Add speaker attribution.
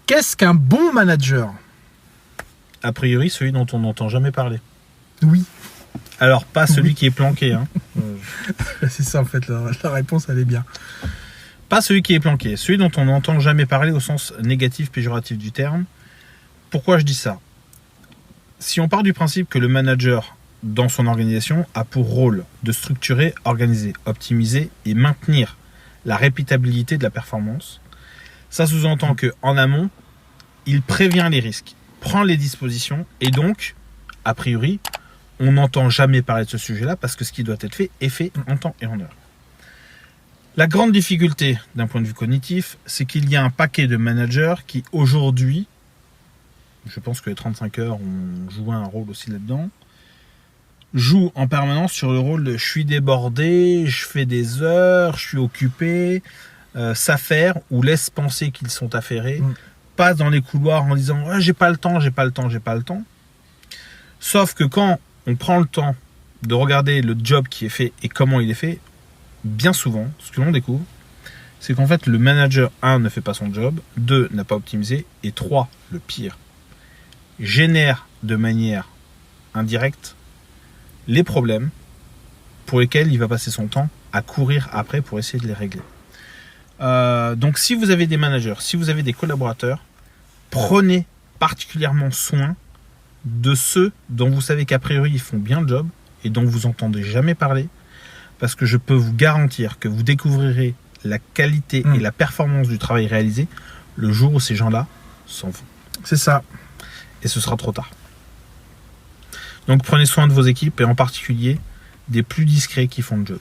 Speaker 1: Qu'est-ce qu'un bon manager?
Speaker 2: A priori, celui dont on n'entend jamais parler.
Speaker 1: Oui.
Speaker 2: Alors, pas celui qui est planqué. Hein.
Speaker 1: C'est ça en fait, la réponse elle est bien.
Speaker 2: Pas celui qui est planqué. Celui dont on n'entend jamais parler au sens négatif, péjoratif du terme. Pourquoi je dis ça? Si on part du principe que le manager, dans son organisation, a pour rôle de structurer, organiser, optimiser et maintenir la répétabilité de la performance, ça sous-entend qu'en amont, il prévient les risques, prend les dispositions et donc, a priori, on n'entend jamais parler de ce sujet-là parce que ce qui doit être fait est fait en temps et en heure. La grande difficulté d'un point de vue cognitif, c'est qu'il y a un paquet de managers qui aujourd'hui, je pense que les 35 heures ont joué un rôle aussi là-dedans, jouent en permanence sur le rôle de je suis débordé, je fais des heures, je suis occupé, s'affairent ou laissent penser qu'ils sont affairés, passent dans les couloirs en disant ah, j'ai pas le temps. Sauf que quand on prend le temps de regarder le job qui est fait et comment il est fait, bien souvent, ce que l'on découvre, c'est qu'en fait le manager 1 ne fait pas son job, 2 n'a pas optimisé et 3, le pire, génère de manière indirecte les problèmes pour lesquels il va passer son temps à courir après pour essayer de les régler. Donc si vous avez des managers, si vous avez des collaborateurs, prenez particulièrement soin de ceux dont vous savez qu'a priori ils font bien le job et dont vous entendez jamais parler, parce que je peux vous garantir que vous découvrirez la qualité et la performance du travail réalisé le jour où ces gens-là s'en vont.
Speaker 1: C'est ça.
Speaker 2: Et ce sera trop tard. Donc prenez soin de vos équipes et en particulier des plus discrets qui font le job.